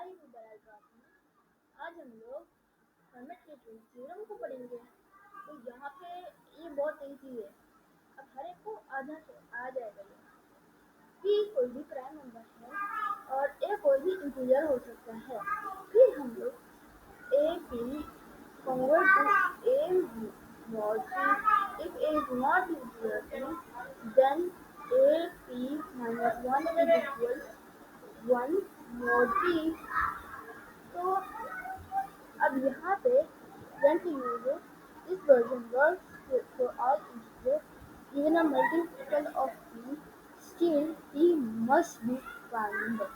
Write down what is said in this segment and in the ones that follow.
हाय मुबारक class में आज हम लोग हर्मिट के थ्योरम को पढ़ेंगे। तो यहाँ पे ये बहुत इजी है, अब हर एक को आ जाएगा ये कि कोई भी प्राइम नंबर है और ए कोई भी इंटीजर हो सकता है। फिर हम लोग A P convert to a mod p if a is not integer p then a p minus 1 is equal 1 mod p। तो अब यहाँ पे when to use it, this version works for all integers. Even a multiple of p, still p must be prime number.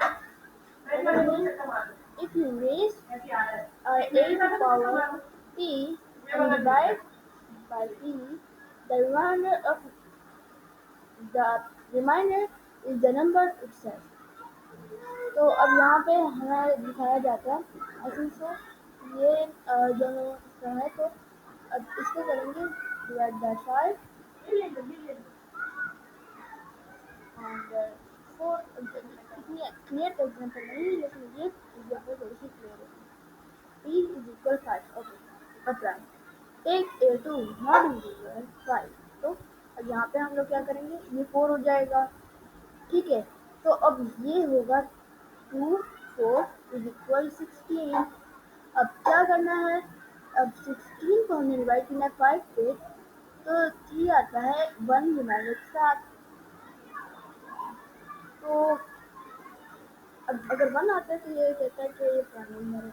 If you raise a to power p and divide by p, the the remainder is the number itself. तो अब यहाँ पे हमें दिखाया जाता है ऐसे से ये दोनों इसका है। तो अब इसको करेंगे डिवाइड बाय 5 एंड 4। इतनी क्लियर एग्जाम्पल नहीं है लेकिन ये एग्जाम्पल थोड़ी सी क्लियर है। p is equal 5। ओके अब right take a two not equal 5। तो अब यहाँ पे हम लोग क्या करेंगे, ये 4 हो जाएगा, ठीक है। तो अब ये होगा 2 4 इज इक्वल 16। अब क्या करना है, अब 16 को हमने डिवाइड करना है 5 पे, तो 3 आता है 1 डिवाइडेड 7। तो अब अगर 1 आता है तो ये कहता है कि ये प्राइम नंबर है।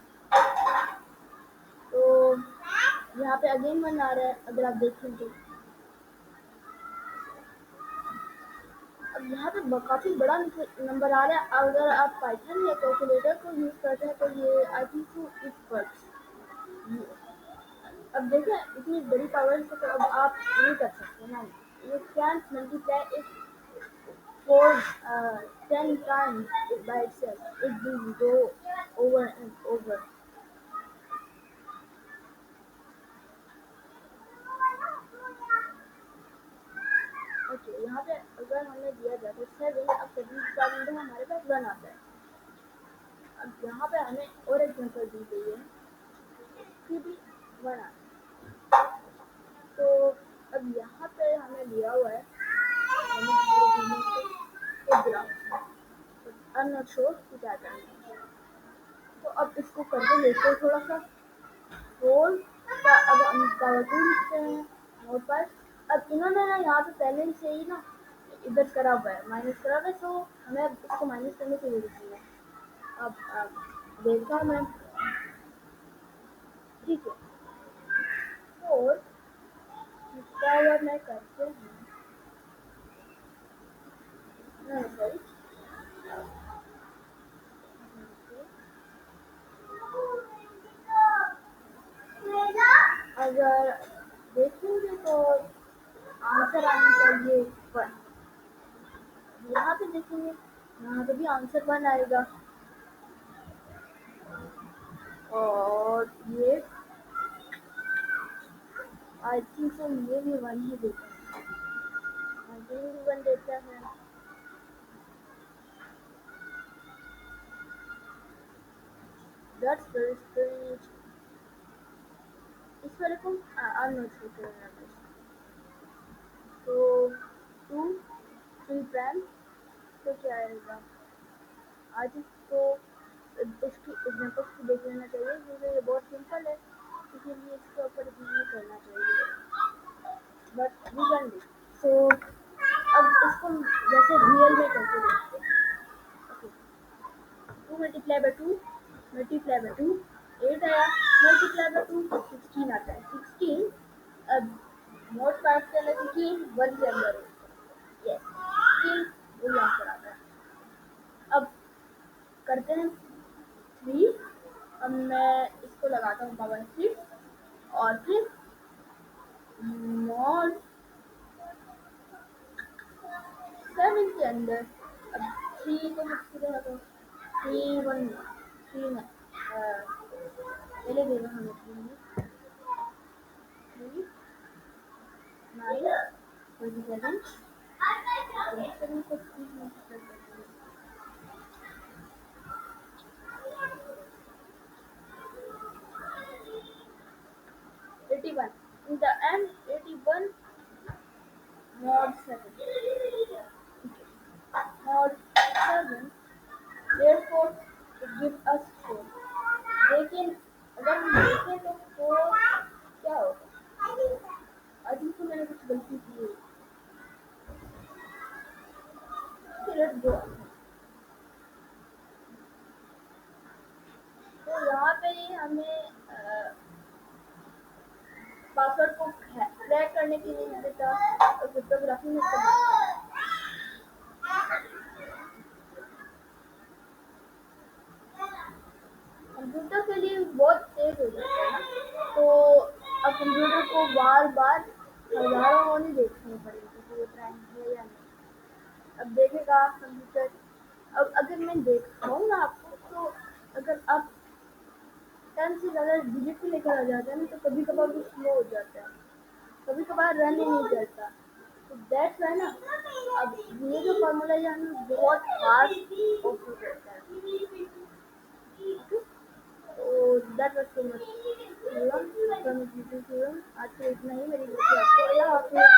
तो यहाँ पे अगेन 1 आ रहा है, अगर आप देखें तो अब यहाँ पे काफ़ी बड़ा नंबर आ रहा है। अगर आप पाइथन या कैलकुलेटर को यूज़ करते हैं तो ये I think so it works. अब देखें इतनी बड़ी पावर से तो अब आप नहीं कर सकते ना, you can't multiply it for 10 times by itself, it will go over and over। Okay यहाँ पे अगर हमें दिया जाता है 7, अब 7 का विंडो हमारे पास 1 आता है। अब यहाँ पे हमें और एग्जांपल दी गई है कि भी 1 आता है। तो अब यहाँ पे हमें दिया हुआ है आई एम नॉट श्योर कि क्या करना है। तो अब इसको करके देखते हैं थोड़ा सा। 4 का अब हम पावर 2 लिखते हैं नोट पर। अब इन्होंने ना यहाँ पे पहले से ही ना इधर करा हुआ है, माइनस करा हुआ है, तो हमें अब इसको माइनस करने की जरूरत नहीं है। अब देखा मैं, ठीक है। 4 इसका हुआ मैं करते हैं सॉरी अगर देखेंगे तो आंसर आना चाहिए 1। यहाँ पे देखेंगे यहाँ पे भी आंसर 1 आएगा और ये आई थिंक सो ये भी 1 ही देता है, ये भी 1 देता है। That's very strange। इस वाले को I'm not sure numbers। तो 2 3 प्राइम तो क्या आएगा, आज इसको इसकी एग्जाम्पल्स को देख लेना चाहिए क्योंकि ये बहुत सिंपल है, इसीलिए इसके ऊपर नहीं करना चाहिए, बट वी कैन डू। सो अब इसको जैसे रियल में करके देखते हैं। Okay 2 multiply by 2 multiply by 2 8 आया, मल्टीप्लाई बाय 2 16 आता है। 16 अब मोड 5 के अंदर 16 1 के अंदर यस 16 वही आंसर आता है। अब करते हैं 3। अब मैं इसको लगाता हूँ पावर 6 और फिर मॉड 7 के अंदर अब 3 को मिक्स कर लगाता हूँ 3 1 3 है पहले देना हमें 3 9 27 27 को 3 मल्टीप्लाई करते हैं 81. In the end, 81 mod 7. Mod 7, therefore, it gives us 4. लेकिन अगर हम देखें तो 4 क्या होगा? आई थिंक तो मैंने कुछ गलती की है। Let's go. तो यहाँ पे ये हमें पासवर्ड को क्रैक करने के लिए देता और क्रिप्टोग्राफी में कंप्यूटर के लिए बहुत तेज हो जाता है ना, तो अब कंप्यूटर को बार बार हजारों नहीं देखने पड़ेगी कि वो प्रैंक है या नहीं। अब देखेगा कंप्यूटर। अब अगर मैं दिखाऊँ ना आपको, तो अगर आप 10 से ज़्यादा डिजिट भी लेकर आ जाते हैं ना, तो कभी कभार वो स्लो हो जाता है, कभी कभार रन ही नहीं करता। तो दैट्स वाई ना, अब ये जो फॉर्मूला है हमें बहुत फास्ट ऑफर करता है। तो that was so much theorem from YouTube theorem. आज के इतना ही। मेरी वीडियो आपको अल्लाह हाफिज़।